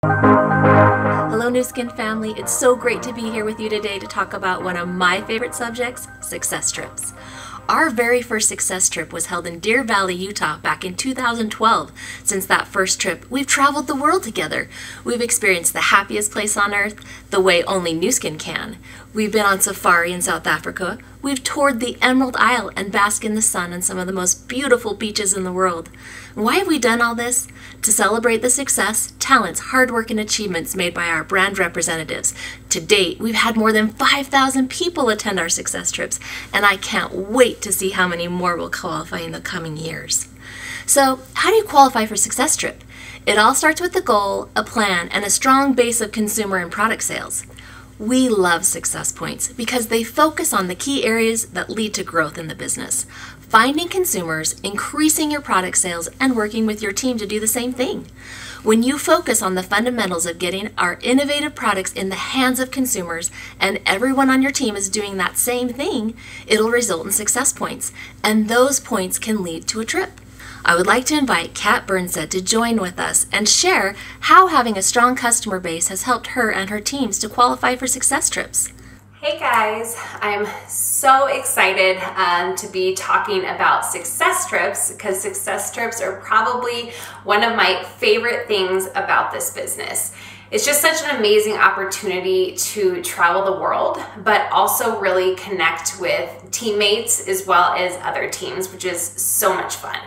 Hello Nu Skin family, it's so great to be here with you today to talk about one of my favorite subjects, success trips. Our very first success trip was held in Deer Valley, Utah back in 2012. Since that first trip, we've traveled the world together. We've experienced the happiest place on earth, the way only Nu Skin can. We've been on safari in South Africa. We've toured the Emerald Isle and basked in the sun on some of the most beautiful beaches in the world. Why have we done all this? To celebrate the success, talents, hard work, and achievements made by our brand representatives. To date, we've had more than 5,000 people attend our success trips, and I can't wait to see how many more will qualify in the coming years. So, how do you qualify for Success Trip? It all starts with a goal, a plan, and a strong base of consumer and product sales. We love Success Points because they focus on the key areas that lead to growth in the business. Finding consumers, increasing your product sales, and working with your team to do the same thing. When you focus on the fundamentals of getting our innovative products in the hands of consumers and everyone on your team is doing that same thing, it'll result in success points, and those points can lead to a trip. I would like to invite Kat Burnstead to join with us and share how having a strong customer base has helped her and her teams to qualify for success trips. Hey guys, I'm so excited to be talking about success trips because success trips are probably one of my favorite things about this business. It's just such an amazing opportunity to travel the world, but also really connect with teammates as well as other teams, which is so much fun.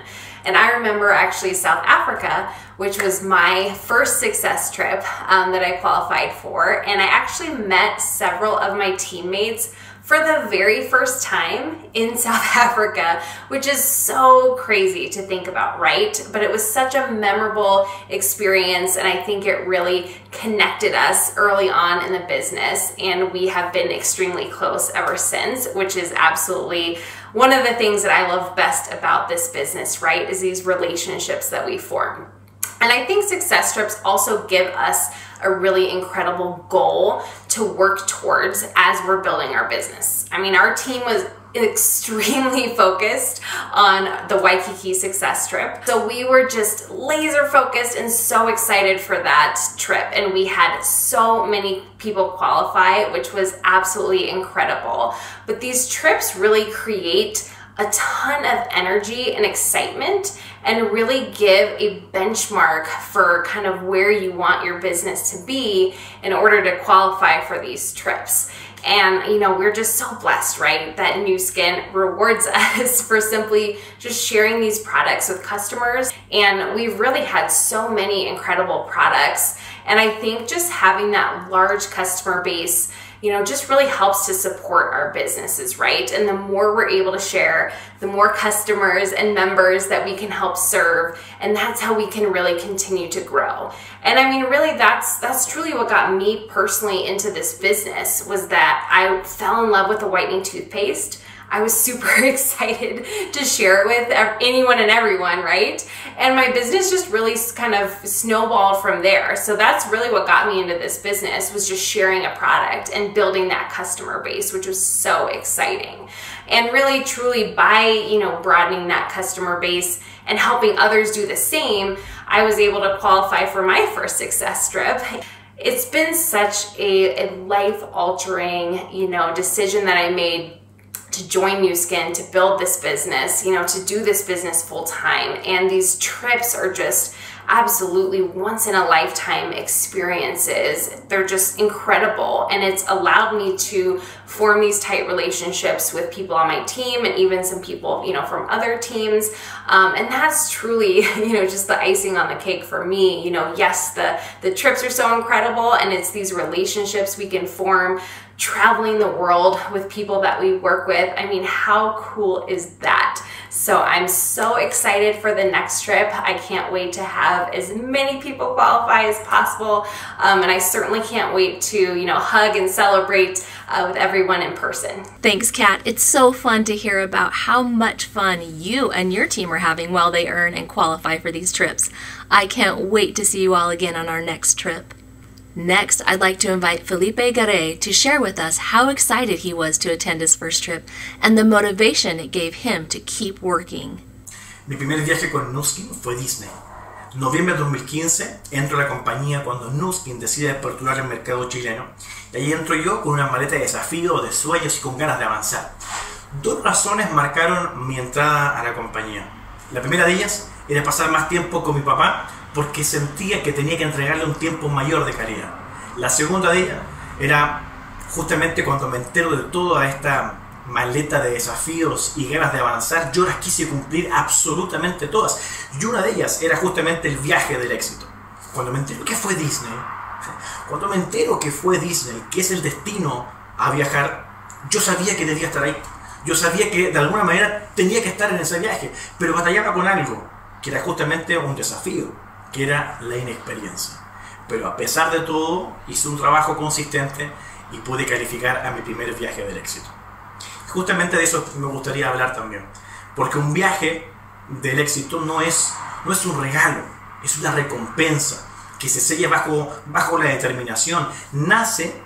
And I remember actually South Africa, which was my first success trip that I qualified for. And I actually met several of my teammates for the very first time in South Africa, which is so crazy to think about, right? But it was such a memorable experience, and I think it really connected us early on in the business, and we have been extremely close ever since, which is absolutely one of the things that I love best about this business, right, is these relationships that we form. And I think success trips also give us a really incredible goal to work towards as we're building our business. I mean, our team was extremely focused on the Waikiki success trip. So we were just laser focused and so excited for that trip. And we had so many people qualify, which was absolutely incredible. But these trips really create a ton of energy and excitement and really give a benchmark for kind of where you want your business to be in order to qualify for these trips. And, you know, we're just so blessed, right, that Nu Skin rewards us for simply just sharing these products with customers. And we've really had so many incredible products. And I think just having that large customer base, you know, just really helps to support our businesses, right? And the more we're able to share, the more customers and members that we can help serve, and that's how we can really continue to grow. And I mean, really, that's truly what got me personally into this business, was that I fell in love with the whitening toothpaste. I was super excited to share it with anyone and everyone, right? And my business just really kind of snowballed from there. So that's really what got me into this business, was just sharing a product and building that customer base, which was so exciting. And really, truly, by, you know, broadening that customer base and helping others do the same, I was able to qualify for my first success trip. It's been such a life-altering, you know, decision that I made to join Nu Skin, to build this business, you know, to do this business full time. And these trips are just absolutely once in a lifetime experiences. They're just incredible. And it's allowed me to form these tight relationships with people on my team and even some people, you know, from other teams. And that's truly, you know, just the icing on the cake for me. You know, yes, the trips are so incredible, and it's these relationships we can form traveling the world with people that we work with. I mean, how cool is that? So I'm so excited for the next trip. I can't wait to have as many people qualify as possible. And I certainly can't wait to, you know, hug and celebrate with everyone in person. Thanks, Kat. It's so fun to hear about how much fun you and your team are having while they earn and qualify for these trips. I can't wait to see you all again on our next trip. Next, I'd like to invite Felipe Garay to share with us how excited he was to attend his first trip and the motivation it gave him to keep working. Mi primer viaje con Nu Skin fue Disney. Noviembre de 2015, entro a la compañía cuando Nuskin decide aperturar el mercado chileno. Y ahí entro yo con una maleta de desafíos, de sueños y con ganas de avanzar. Dos razones marcaron mi entrada a la compañía. La primera de ellas era pasar más tiempo con mi papá porque sentía que tenía que entregarle un tiempo mayor de calidad. La segunda de ellas era justamente cuando me entero de toda esta maleta de desafíos y ganas de avanzar, yo las quise cumplir absolutamente todas. Y una de ellas era justamente el viaje del éxito. Cuando me entero que fue Disney, cuando me entero que fue Disney, que es el destino a viajar, yo sabía que debía estar ahí. Yo sabía que de alguna manera tenía que estar en ese viaje, pero batallaba con algo, que era justamente un desafío, que era la inexperiencia. Pero a pesar de todo, hice un trabajo consistente y pude calificar a mi primer viaje del éxito. Justamente de eso me gustaría hablar también, porque un viaje del éxito no es un regalo, es una recompensa que se sella bajo la determinación. Nace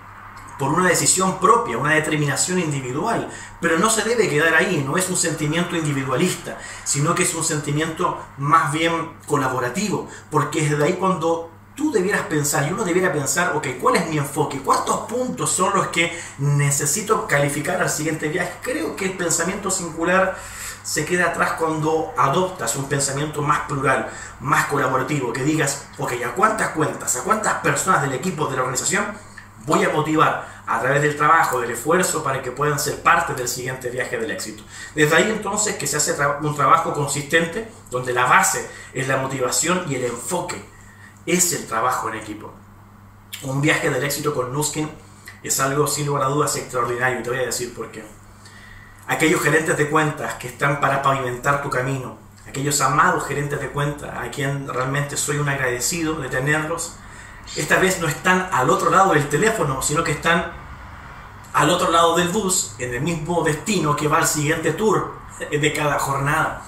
por una decisión propia, una determinación individual, pero no se debe quedar ahí, no es un sentimiento individualista, sino que es un sentimiento más bien colaborativo, porque es de ahí cuando tú debieras pensar, y uno debiera pensar, ok, ¿cuál es mi enfoque? ¿Cuántos puntos son los que necesito calificar al siguiente viaje? Creo que el pensamiento singular se queda atrás cuando adoptas un pensamiento más plural, más colaborativo, que digas, ok, ¿a cuántas cuentas, a cuántas personas del equipo, de la organización voy a motivar a través del trabajo, del esfuerzo, para que puedan ser parte del siguiente viaje del éxito? Desde ahí entonces que se hace un trabajo consistente, donde la base es la motivación y el enfoque es el trabajo en equipo. Un viaje del éxito con Nuskin es algo sin lugar a dudas extraordinario, y te voy a decir por qué. Aquellos gerentes de cuentas que están para pavimentar tu camino, aquellos amados gerentes de cuentas a quien realmente soy un agradecido de tenerlos, esta vez no están al otro lado del teléfono, sino que están al otro lado del bus, en el mismo destino que va al siguiente tour de cada jornada.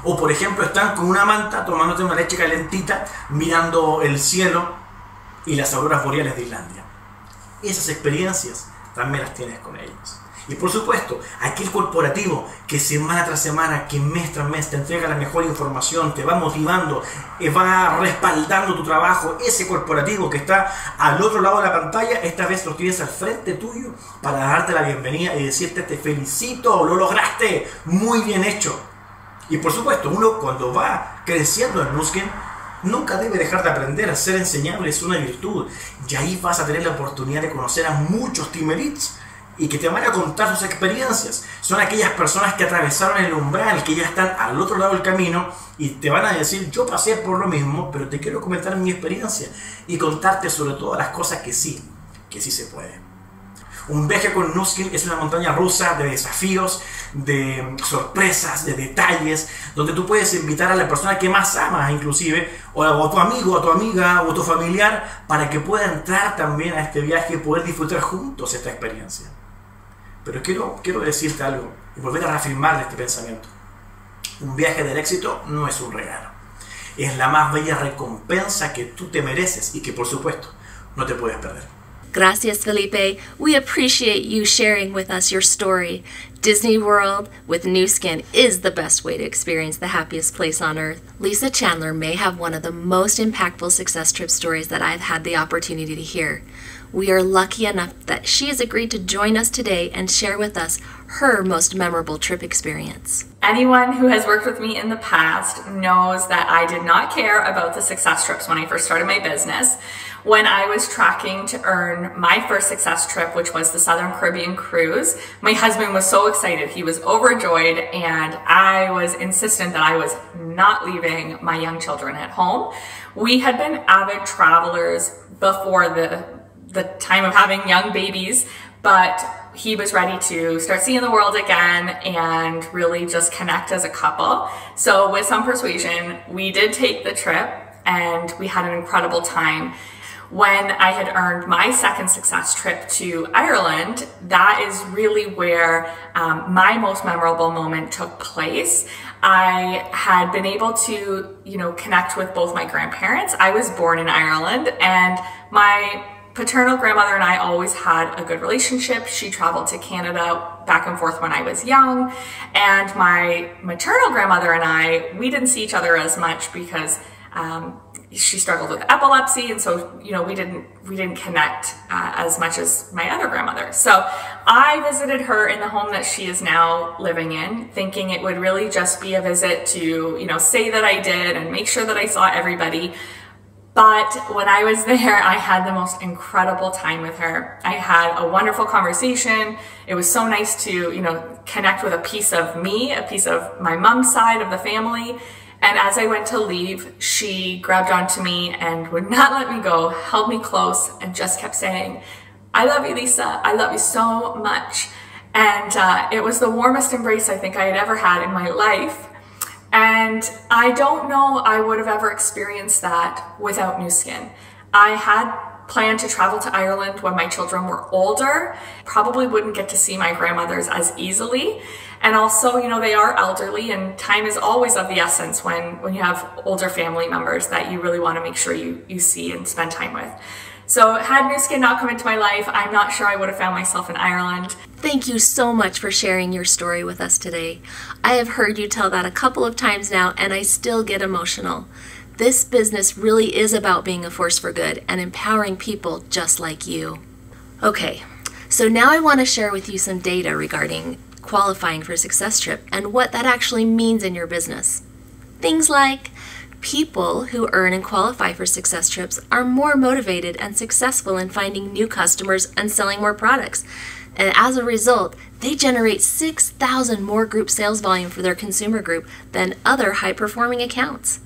O por ejemplo están con una manta tomándote una leche calentita, mirando el cielo y las auroras boreales de Islandia. Esas experiencias también las tienes con ellos. Y por supuesto, aquel corporativo que semana tras semana, que mes tras mes te entrega la mejor información, te va motivando, va respaldando tu trabajo, ese corporativo que está al otro lado de la pantalla, esta vez lo tienes al frente tuyo para darte la bienvenida y decirte: te felicito, lo lograste, muy bien hecho. Y por supuesto, uno cuando va creciendo en Nuskin nunca debe dejar de aprender. Ser enseñable es una virtud, y ahí vas a tener la oportunidad de conocer a muchos team elites y que te van a contar sus experiencias. Son aquellas personas que atravesaron el umbral, que ya están al otro lado del camino y te van a decir: yo pasé por lo mismo, pero te quiero comentar mi experiencia y contarte sobre todas las cosas que sí se puede. Un viaje con Nuskin es una montaña rusa de desafíos, de sorpresas, de detalles, donde tú puedes invitar a la persona que más amas, inclusive, o a tu amigo, a tu amiga, o a tu familiar, para que pueda entrar también a este viaje y poder disfrutar juntos esta experiencia. Pero quiero decirte algo y volver a reafirmar este pensamiento. Un viaje del éxito no es un regalo. Es la más bella recompensa que tú te mereces y que, por supuesto, no te puedes perder. Gracias, Felipe. We appreciate you sharing with us your story. Disney World with Nuskin is the best way to experience the happiest place on earth. Lisa Chandler may have one of the most impactful success trip stories that I've had the opportunity to hear. We are lucky enough that she has agreed to join us today and share with us her most memorable trip experience. Anyone who has worked with me in the past knows that I did not care about the success trips when I first started my business. When I was tracking to earn my first success trip, which was the Southern Caribbean cruise, my husband was so excited. He was overjoyed, and I was insistent that I was not leaving my young children at home. We had been avid travelers before the time of having young babies, but he was ready to start seeing the world again and really just connect as a couple. So with some persuasion, we did take the trip, and we had an incredible time. When I had earned my second success trip to Ireland, that is really where my most memorable moment took place. I had been able to, connect with both my grandparents. I was born in Ireland, and my paternal grandmother and I always had a good relationship. She traveled to Canada back and forth when I was young. And my maternal grandmother and I, we didn't see each other as much because she struggled with epilepsy, and so we didn't connect as much as my other grandmother. So I visited her in the home that she is now living in, thinking it would really just be a visit to say that I did and make sure that I saw everybody. But when I was there, I had the most incredible time with her. I had a wonderful conversation. It was so nice to connect with a piece of me, a piece of my mom's side of the family. And as I went to leave, she grabbed onto me and would not let me go, held me close, and just kept saying, "I love you, Lisa. I love you so much." And it was the warmest embrace I think I had ever had in my life. And I don't know I would have ever experienced that without Nu Skin. I had planned to travel to Ireland when my children were older. Probably wouldn't get to see my grandmothers as easily. And also, they are elderly, and time is always of the essence when you have older family members that you really want to make sure you see and spend time with. So had Nu Skin not come into my life, I'm not sure I would have found myself in Ireland. Thank you so much for sharing your story with us today. I have heard you tell that a couple of times now, and I still get emotional. This business really is about being a force for good and empowering people just like you. Okay, so now I want to share with you some data regarding qualifying for Success Trip and what that actually means in your business. Things like people who earn and qualify for Success Trips are more motivated and successful in finding new customers and selling more products. And as a result, they generate 6,000 more group sales volume for their consumer group than other high-performing accounts.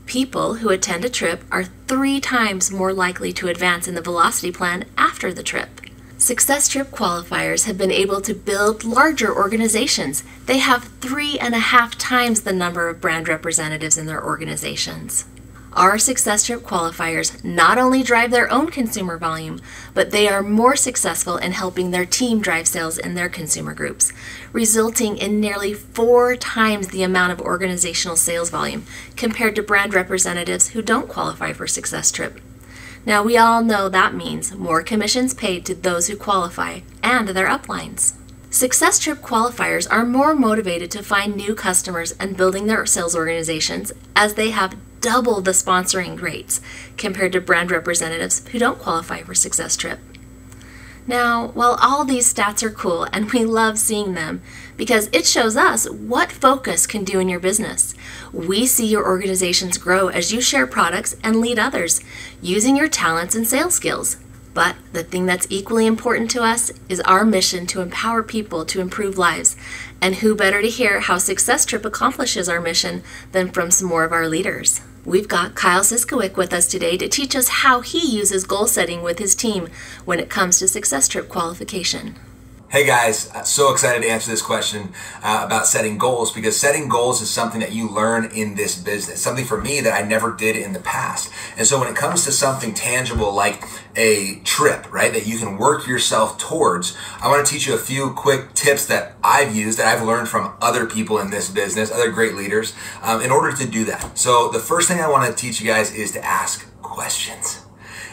People who attend a trip are 3 times more likely to advance in the Velocity Plan after the trip. Success Trip qualifiers have been able to build larger organizations. They have 3.5 times the number of brand representatives in their organizations. Our Success Trip qualifiers not only drive their own consumer volume, but they are more successful in helping their team drive sales in their consumer groups, resulting in nearly 4 times the amount of organizational sales volume compared to brand representatives who don't qualify for Success Trip. Now, we all know that means more commissions paid to those who qualify and their uplines. Success Trip qualifiers are more motivated to find new customers and building their sales organizations, as they have double the sponsoring rates compared to brand representatives who don't qualify for Success Trip. Now, while all these stats are cool and we love seeing them because it shows us what focus can do in your business, we see your organizations grow as you share products and lead others using your talents and sales skills. But the thing that's equally important to us is our mission to empower people to improve lives. And who better to hear how Success Trip accomplishes our mission than from some more of our leaders? We've got Kyle Siskowick with us today to teach us how he uses goal setting with his team when it comes to Success Trip qualification. Hey guys, so excited to answer this question about setting goals, because setting goals is something that you learn in this business, something for me that I never did in the past. And so when it comes to something tangible like a trip, right, that you can work yourself towards, I want to teach you a few quick tips that I've used, that I've learned from other people in this business, other great leaders, in order to do that. So the first thing I want to teach you guys is to ask questions.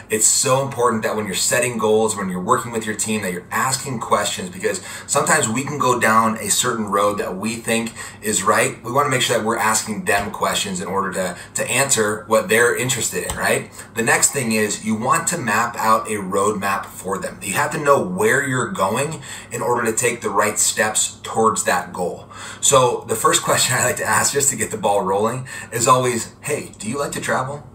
It's so important that when you're setting goals, when you're working with your team, that you're asking questions, because sometimes we can go down a certain road that we think is right. We want to make sure that we're asking them questions in order to answer what they're interested in, right? The next thing is you want to map out a roadmap for them. You have to know where you're going in order to take the right steps towards that goal. So the first question I like to ask, just to get the ball rolling, is always, hey, do you like to travel?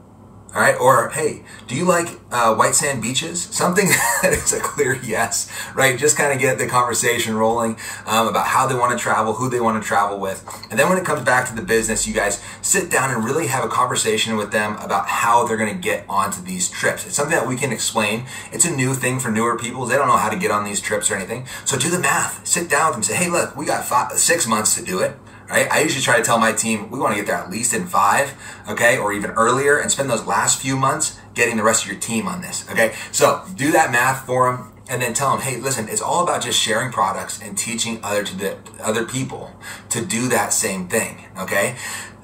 All right, or hey, do you like white sand beaches? Something that is a clear yes, right? Just kind of get the conversation rolling about how they want to travel, who they want to travel with. And then when it comes back to the business, you guys sit down and really have a conversation with them about how they're going to get onto these trips. It's something that we can explain. It's a new thing for newer people. They don't know how to get on these trips or anything. So do the math. Sit down with them and say, hey, look, we got 6 months to do it. Right? I usually try to tell my team, we want to get there at least in 5, okay, or even earlier, and spend those last few months getting the rest of your team on this, okay? So do that math for them, and then tell them, hey, listen, it's all about just sharing products and teaching other people to do that same thing, okay?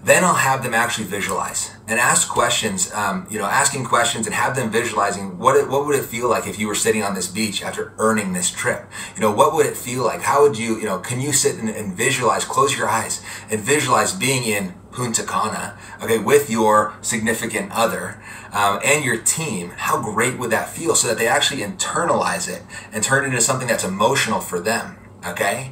Then I'll have them actually visualize and ask questions, asking questions, and have them visualizing what would it feel like if you were sitting on this beach after earning this trip? What would it feel like? How would you, can you sit and visualize, close your eyes and visualize being in Punta Cana, okay, with your significant other and your team, how great would that feel, so that they actually internalize it and turn it into something that's emotional for them, okay?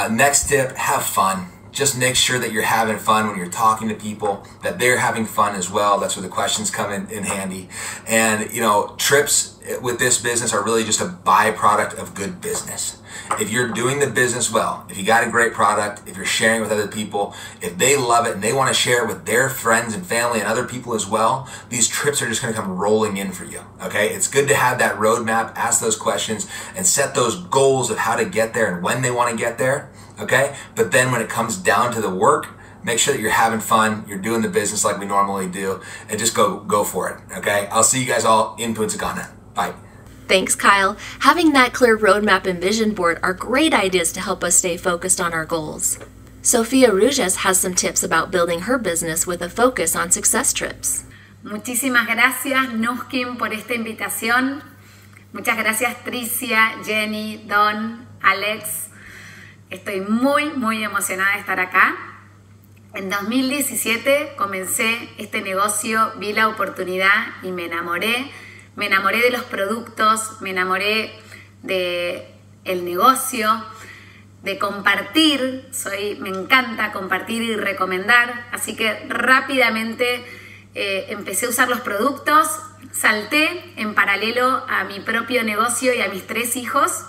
Next tip, have fun. Just make sure that you're having fun when you're talking to people, that they're having fun as well. That's where the questions come in handy. And, you know, trips with this business are really just a byproduct of good business. If you're doing the business well, if you got a great product, if you're sharing it with other people, if they love it and they want to share it with their friends and family and other people as well, these trips are just going to come rolling in for you, okay? It's good to have that roadmap, ask those questions, and set those goals of how to get there and when they want to get there, okay? But then when it comes down to the work, make sure that you're having fun, you're doing the business like we normally do, and just go for it, okay? I'll see you guys all in Punta Cana. Bye. Thanks, Kyle. Having that clear roadmap and vision board are great ideas to help us stay focused on our goals. Sofia Rujas has some tips about building her business with a focus on success trips. Muchísimas gracias, Nuskin, por esta invitación. Muchas gracias, Tricia, Jenny, Don, Alex. Estoy muy emocionada de estar acá. En 2017 comencé este negocio, vi la oportunidad y me enamoré. Me enamoré de los productos, me enamoré del negocio, de compartir. Me encanta compartir y recomendar, así que rápidamente empecé a usar los productos, salté en paralelo a mi propio negocio y a mis 3 hijos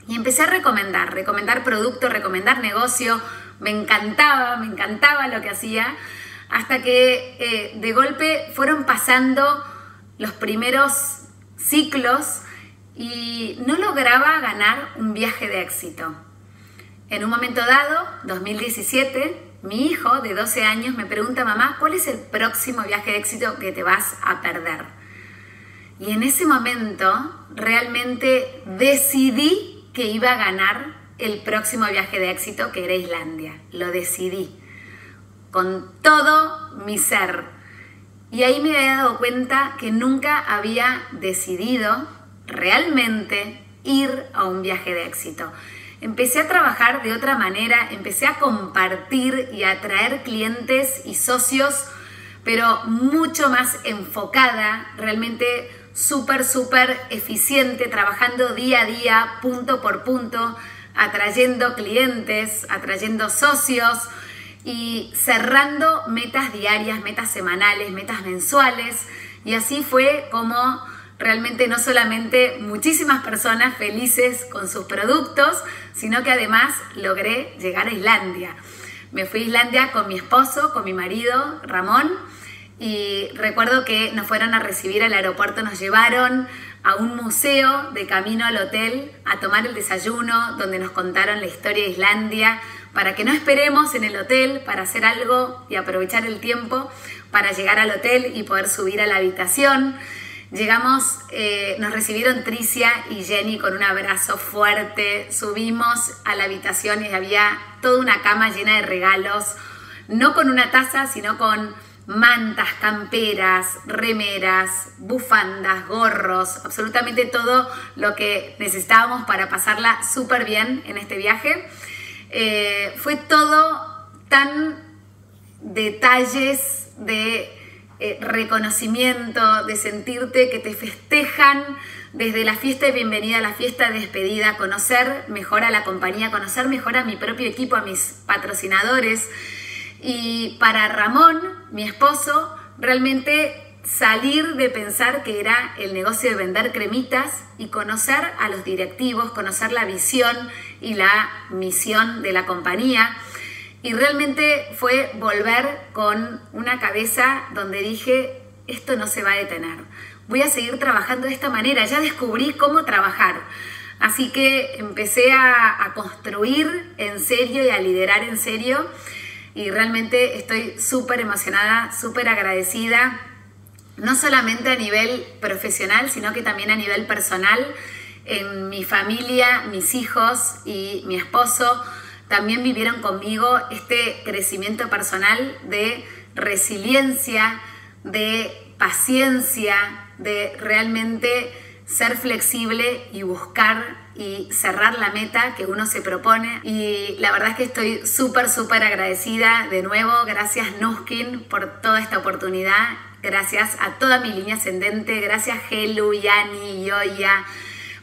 y empecé a recomendar producto, recomendar negocio. Me encantaba lo que hacía, hasta que de golpe fueron pasando los primeros ciclos y no lograba ganar un viaje de éxito. En un momento dado, 2017, mi hijo de 12 años me pregunta: mamá, ¿cuál es el próximo viaje de éxito que te vas a perder? Y en ese momento realmente decidí que iba a ganar el próximo viaje de éxito, que era Islandia. Lo decidí con todo mi ser. Y ahí me había dado cuenta que nunca había decidido realmente ir a un viaje de éxito. Empecé a trabajar de otra manera, empecé a compartir y a atraer clientes y socios, pero mucho más enfocada, realmente súper eficiente, trabajando día a día, punto por punto, atrayendo clientes, atrayendo socios, y cerrando metas diarias, metas semanales, metas mensuales. Y así fue como realmente no solamente muchísimas personas felices con sus productos, sino que además logré llegar a Islandia. Me fui a Islandia con mi esposo, con mi marido Ramón, y recuerdo que nos fueron a recibir al aeropuerto, nos llevaron a un museo de camino al hotel a tomar el desayuno, donde nos contaron la historia de Islandia, para que no esperemos en el hotel, para hacer algo y aprovechar el tiempo para llegar al hotel y poder subir a la habitación. Llegamos, nos recibieron Tricia y Jenny con un abrazo fuerte, subimos a la habitación y había toda una cama llena de regalos, no con una taza, sino con mantas, camperas, remeras, bufandas, gorros, absolutamente todo lo que necesitábamos para pasarla súper bien en este viaje. Fue todo tan detalles de reconocimiento, de sentirte que te festejan desde la fiesta de bienvenida a la fiesta de despedida, conocer mejor a la compañía, conocer mejor a mi propio equipo, a mis patrocinadores. Y para Ramón, mi esposo, realmente salir de pensar que era el negocio de vender cremitas y conocer a los directivos, conocer la visión y la misión de la compañía. Y realmente fue volver con una cabeza donde dije, esto no se va a detener. Voy a seguir trabajando de esta manera. Ya descubrí cómo trabajar. Así que empecé a construir en serio y a liderar en serio. Y realmente estoy súper emocionada, súper agradecida. No solamente a nivel profesional, sino que también a nivel personal. En mi familia, mis hijos y mi esposo también vivieron conmigo este crecimiento personal de resiliencia, de paciencia, de realmente ser flexible y buscar y cerrar la meta que uno se propone. Y la verdad es que estoy súper agradecida de nuevo. Gracias Nuskin por toda esta oportunidad. Gracias a toda mi línea ascendente. Gracias Helu, Yani, Yoya,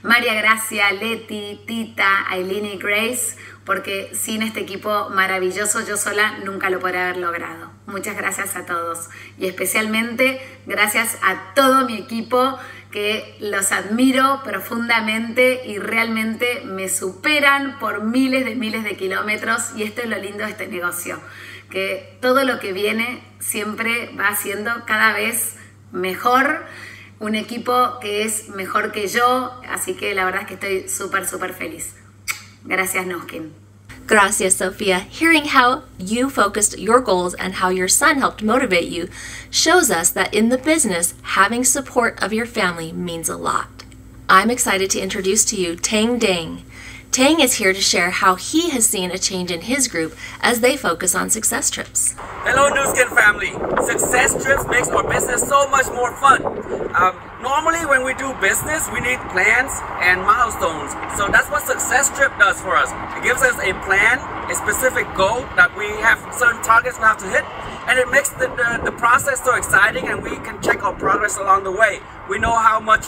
María Gracia, Leti, Tita, Aileen y Grace, porque sin este equipo maravilloso yo sola nunca lo podría haber logrado. Muchas gracias a todos y especialmente gracias a todo mi equipo, que los admiro profundamente y realmente me superan por miles de kilómetros, y esto es lo lindo de este negocio, que todo lo que viene siempre va siendo cada vez mejor, un equipo que es mejor que yo, así que la verdad es que estoy súper feliz. Gracias Nuskin. Gracias, Sophia. Hearing how you focused your goals and how your son helped motivate you shows us that in the business, having support of your family means a lot. I'm excited to introduce to you Tang Dang. Tang is here to share how he has seen a change in his group as they focus on Success Trips. Hello Nuskin family. Success Trips makes our business so much more fun. Normally when we do business, we need plans and milestones. So that's what Success Trip does for us. It gives us a plan, a specific goal that we have certain targets we have to hit, and it makes the process so exciting, and we can check our progress along the way. We know how much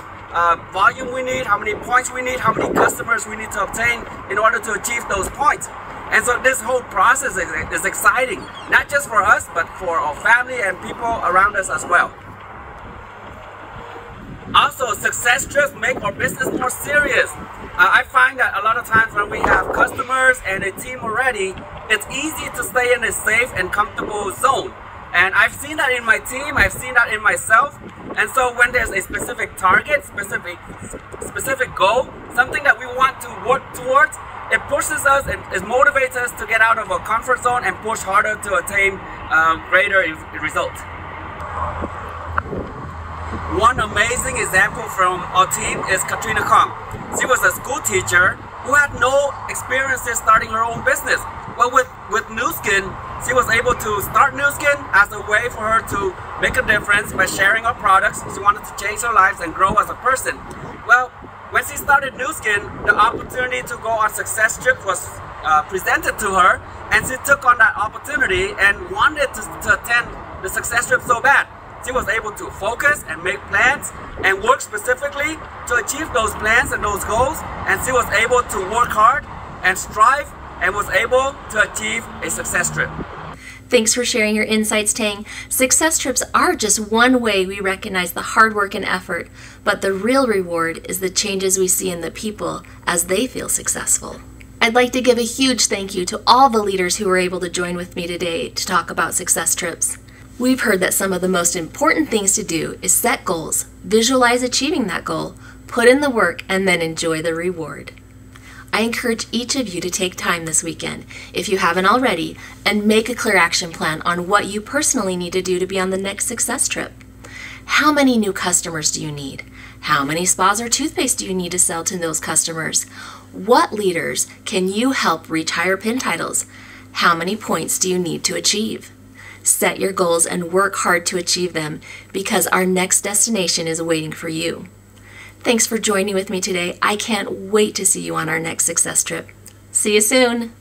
volume we need, how many points we need, how many customers we need to obtain in order to achieve those points. And so this whole process is exciting, not just for us, but for our family and people around us as well. Also, Success Trips make our business more serious. I find that a lot of times when we have customers and a team already, it's easy to stay in a safe and comfortable zone. And I've seen that in my team, I've seen that in myself. And so when there's a specific target, specific goal, something that we want to work towards, it pushes us and it motivates us to get out of our comfort zone and push harder to attain greater results. One amazing example from our team is Katrina Kong. She was a school teacher who had no experiences starting her own business. Well, with Nuskin, she was able to start Nuskin as a way for her to make a difference by sharing her products. She wanted to change her lives and grow as a person. Well, when she started Nuskin, the opportunity to go on Success Trip was presented to her, and she took on that opportunity and wanted to attend the Success Trip so bad. She was able to focus and make plans and work specifically to achieve those plans and those goals, and she was able to work hard and strive and was able to achieve a Success Trip. Thanks for sharing your insights, Tang. Success Trips are just one way we recognize the hard work and effort, but the real reward is the changes we see in the people as they feel successful. I'd like to give a huge thank you to all the leaders who were able to join with me today to talk about Success Trips. We've heard that some of the most important things to do is set goals, visualize achieving that goal, put in the work, and then enjoy the reward. I encourage each of you to take time this weekend, if you haven't already, and make a clear action plan on what you personally need to do to be on the next Success Trip. How many new customers do you need? How many spas or toothpaste do you need to sell to those customers? What leaders can you help reach higher pin titles? How many points do you need to achieve? Set your goals and work hard to achieve them, because our next destination is waiting for you. Thanks for joining with me today. I can't wait to see you on our next Success Trip. See you soon.